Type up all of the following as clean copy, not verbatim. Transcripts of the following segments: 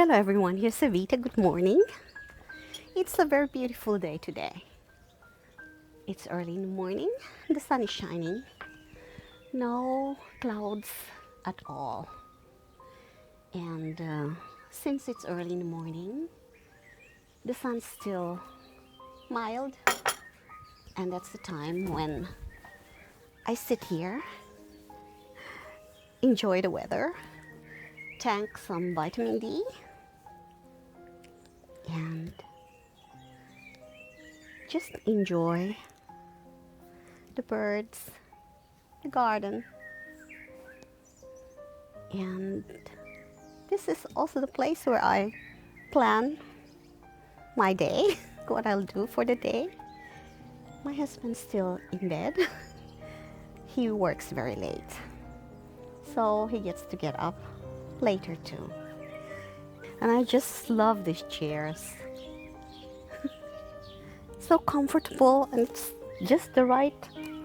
Hello everyone, here's Savita. Good morning. It's a very beautiful day today. It's early in the morning, the sun is shining, no clouds at all. And since it's early in the morning, the sun's still mild, and that's the time when I sit here, enjoy the weather, tank some vitamin D, and just enjoy the birds, the garden. And this is also the place where I plan my day, what I'll do for the day. My husband's still in bed. He works very late, so he gets to get up later too. And I just love these chairs. So comfortable, and it's just the right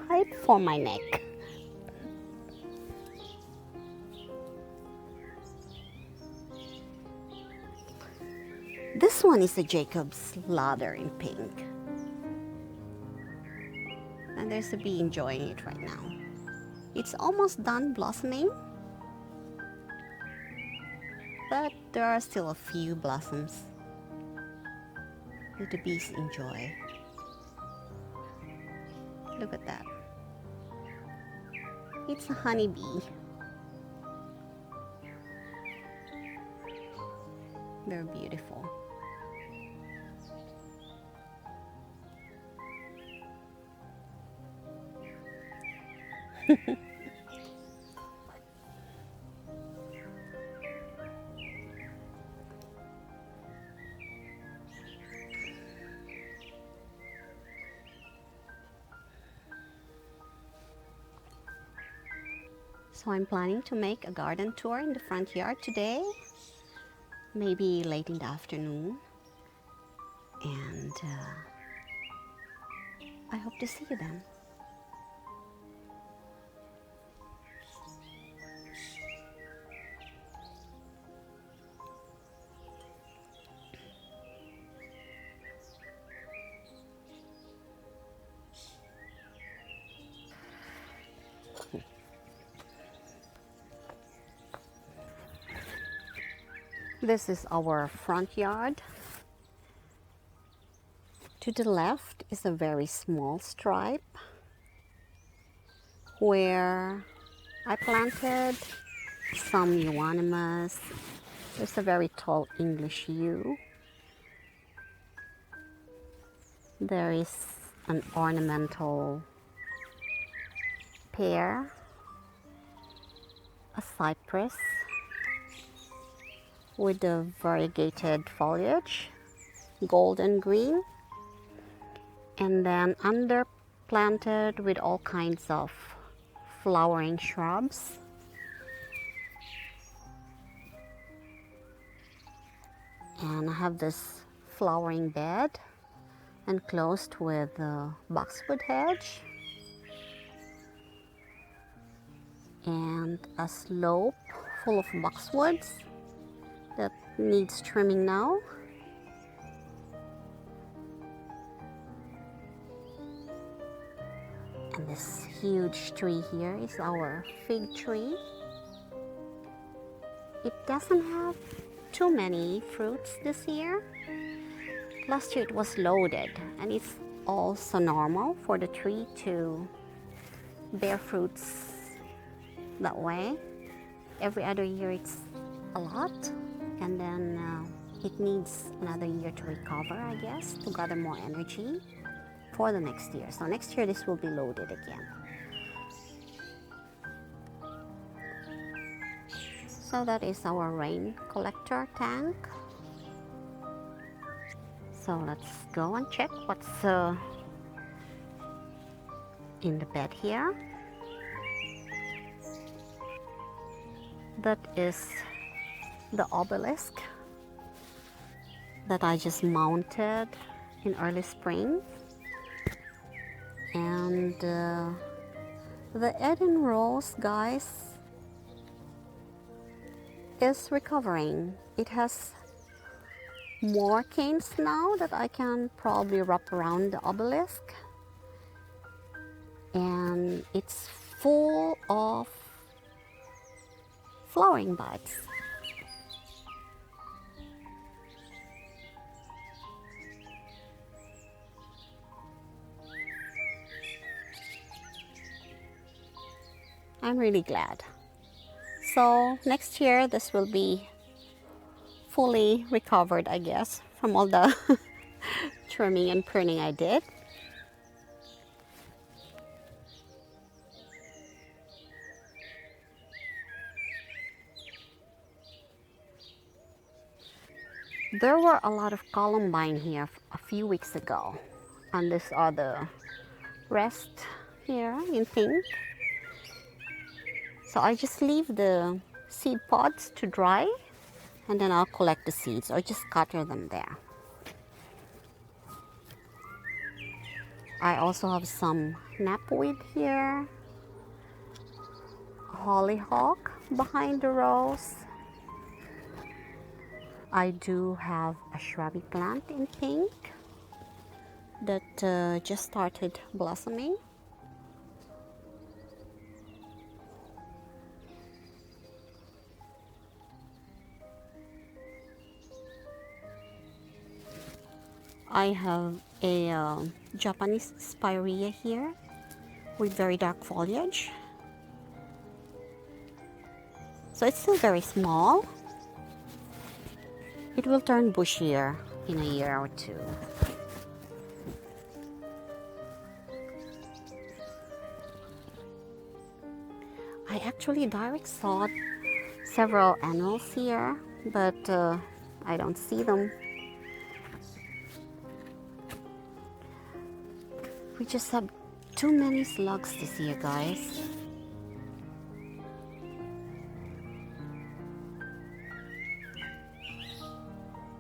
height for my neck. This one is a Jacob's Ladder in pink. And there's a bee enjoying it right now. It's almost done blossoming, but there are still a few blossoms that the bees enjoy. Look at that. It's a honeybee. They're beautiful. So I'm planning to make a garden tour in the front yard today, maybe late in the afternoon, and I hope to see you then. This is our front yard. To the left is a very small stripe where I planted some euonymus. There's a very tall English yew. There is an ornamental pear, a cypress with the variegated foliage, golden green, and then underplanted with all kinds of flowering shrubs. And I have this flowering bed enclosed with a boxwood hedge and a slope full of boxwoods that needs trimming now. And this huge tree here is our fig tree. It doesn't have too many fruits this year. Last year it was loaded, and it's also normal for the tree to bear fruits that way. Every other year it's a lot, and then it needs another year to recover, I guess, to gather more energy for the next year. So next year this will be loaded again. So that is our rain collector tank. So let's go and check what's in the bed here. That is the obelisk that I just mounted in early spring. And the Eden Rose, guys, is recovering. It has more canes now that I can probably wrap around the obelisk. And it's full of flowering buds. I'm really glad. So next year this will be fully recovered, I guess, from all the trimming and pruning I did. There were a lot of columbine here a few weeks ago, and these are the rest here in pink. So I just leave the seed pods to dry, and then I'll collect the seeds or just scatter them there. I also have some knapweed here, hollyhock behind the rose. I do have a shrubby plant in pink that just started blossoming. I have a Japanese spirea here with very dark foliage. So it's still very small. It will turn bushier in a year or two. I actually direct sawed several annuals here, but I don't see them. We just have too many slugs this year, guys.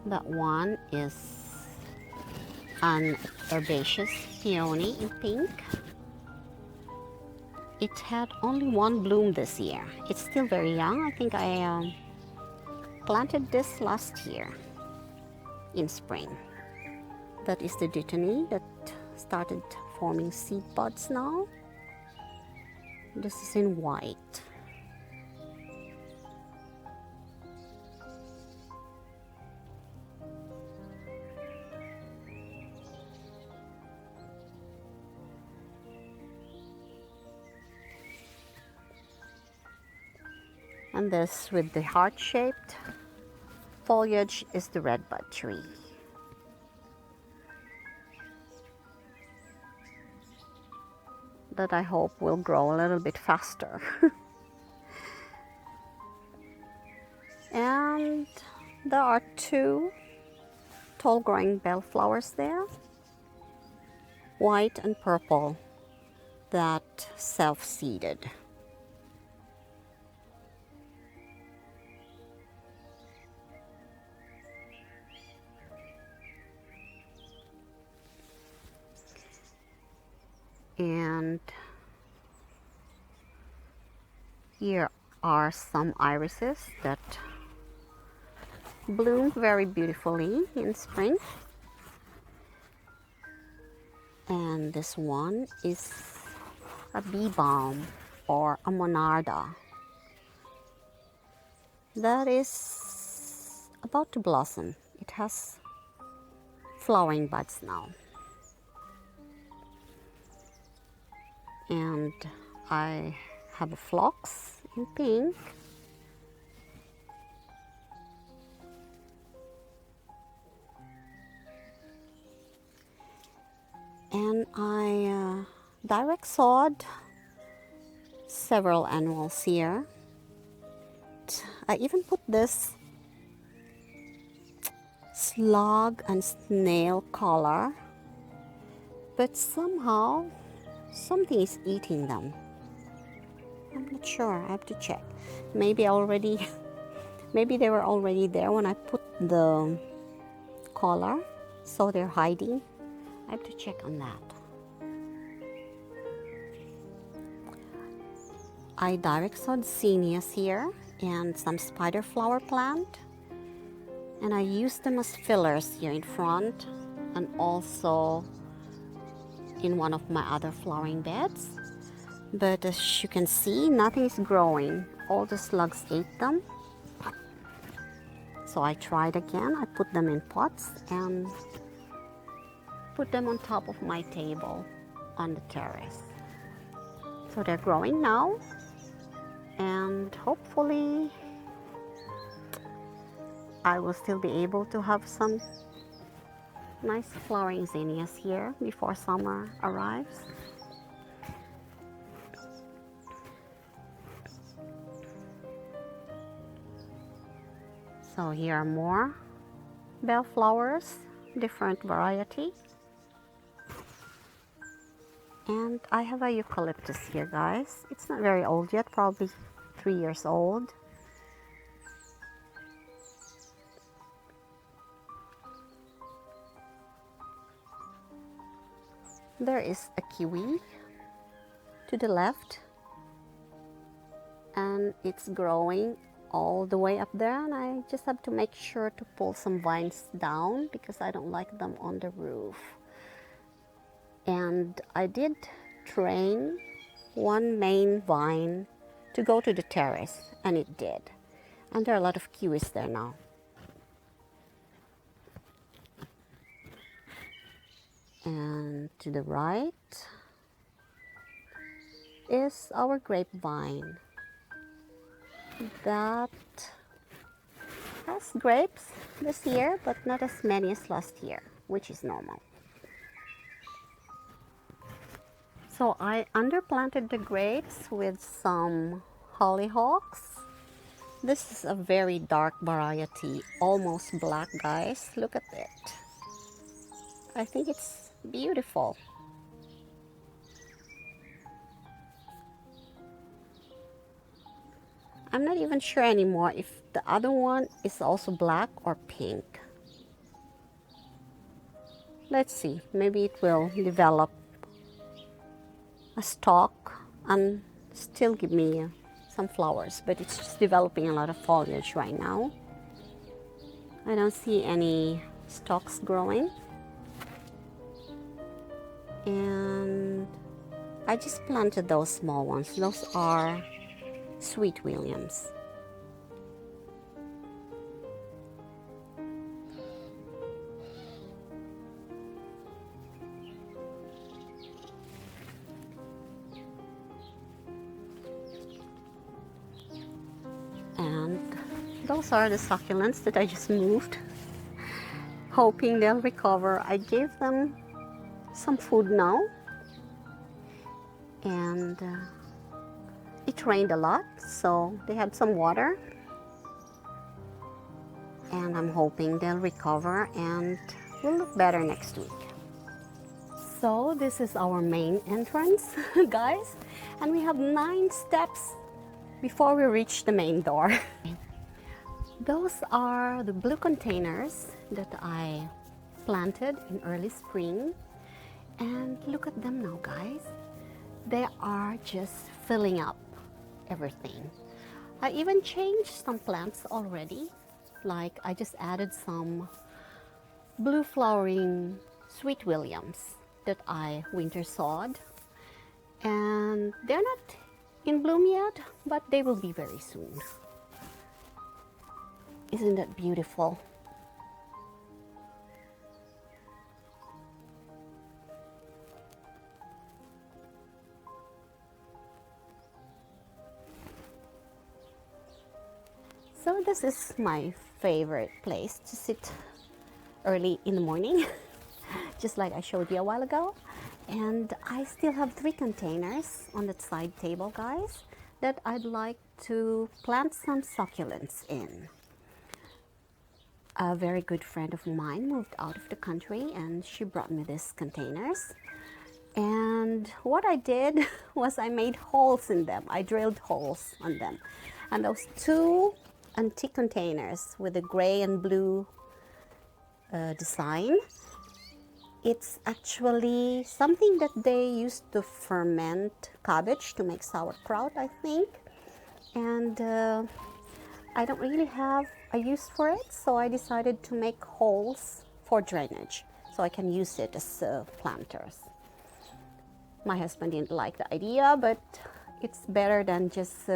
That one is an herbaceous peony in pink. It had only one bloom this year. It's still very young. I think I planted this last year in spring. That is the dittany that started forming seed pods now. This is in white. And this with the heart-shaped foliage is the redbud tree. That I hope will grow a little bit faster. And there are two tall growing bellflowers there, white and purple, that self-seeded. And here are some irises that bloom very beautifully in spring. And this one is a bee balm or a monarda that is about to blossom. It has flowering buds now. And I have a phlox in pink. And I direct sawed several annuals here. I even put this slug and snail collar, but somehow something is eating them. I'm not sure. I have to check. Maybe maybe they were already there when I put the collar, so they're hiding. I have to check on that. I direct sowed zinnias here and some spider flower plant. And I use them as fillers here in front and also in one of my other flowering beds. But as you can see, nothing is growing. All the slugs ate them. So I tried again. I put them in pots and put them on top of my table on the terrace. So they're growing now, and hopefully I will still be able to have some nice flowering zinnias here before summer arrives. So here are more bellflowers, different variety. And I have a eucalyptus here, guys. It's not very old yet, probably 3 years old. There is a kiwi to the left, and it's growing all the way up there, and I just have to make sure to pull some vines down because I don't like them on the roof. And I did train one main vine to go to the terrace, and it did. And there are a lot of kiwis there now. And to the right is our grapevine that has grapes this year, but not as many as last year, which is normal. So I underplanted the grapes with some hollyhocks. This is a very dark variety, almost black, guys. Look at it. I think it's beautiful. I'm not even sure anymore if the other one is also black or pink. Let's see, maybe it will develop a stalk and still give me some flowers, but it's just developing a lot of foliage right now. I don't see any stalks growing. And I just planted those small ones. Those are Sweet Williams. And those are the succulents that I just moved, hoping they'll recover. I gave them some food now, and it rained a lot, so they had some water, and I'm hoping they'll recover and will look better next week. So this is our main entrance, guys, and we have 9 steps before we reach the main door. Those are the blue containers that I planted in early spring, and look at them now, guys. They are just filling up everything. I even changed some plants already, like I just added some blue flowering Sweet Williams that I winter sowed, and they're not in bloom yet, but they will be very soon. Isn't that beautiful? So this is my favorite place to sit early in the morning, just like I showed you a while ago. And I still have 3 containers on that side table, guys, that I'd like to plant some succulents in. A very good friend of mine moved out of the country, and she brought me these containers. And what I did was I made holes in them. I drilled holes on them. And those 2 antique containers with the gray and blue design, it's actually something that they used to ferment cabbage to make sauerkraut, I think. And I don't really have a use for it, so I decided to make holes for drainage so I can use it as planters. My husband didn't like the idea, but it's better than just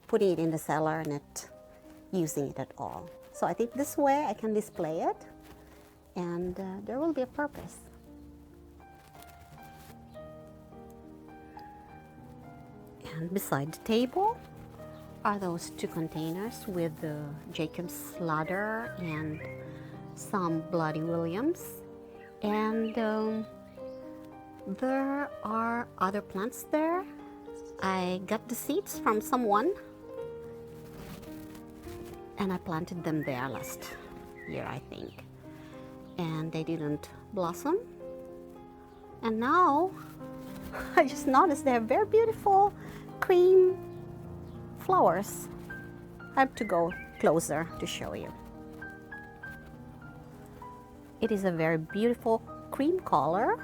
putting it in the cellar and not using it at all. So I think this way I can display it, and there will be a purpose. And beside the table are those two containers with the Jacob's Ladder and some Bloody Williams. And there are other plants there. I got the seeds from someone and I planted them there last year, I think. And they didn't blossom. And now I just noticed they have very beautiful cream flowers. I have to go closer to show you. It is a very beautiful cream color.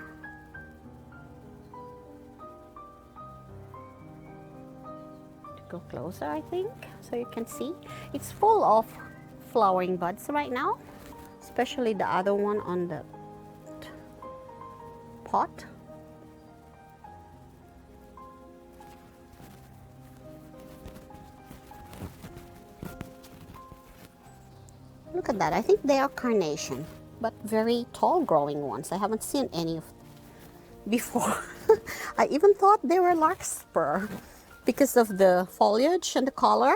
To go closer, I think, so you can see. It's full of flowering buds right now, especially the other one on the pot. Look at that. I think they are carnation, but very tall growing ones. I haven't seen any of before. I even thought they were larkspur because of the foliage and the color.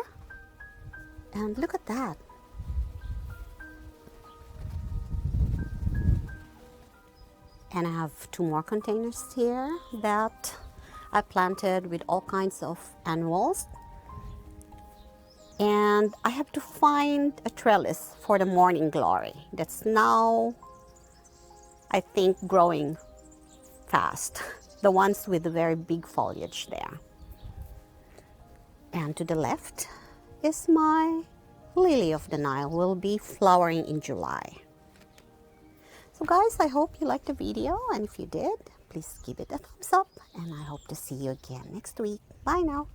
And look at that. And I have two more containers here that I planted with all kinds of annuals. And I have to find a trellis for the morning glory that's now, I think, growing fast. The ones with the very big foliage there. And to the left is my lily of the Nile, will be flowering in July. So guys, I hope you liked the video, and if you did, please give it a thumbs up, and I hope to see you again next week. Bye now.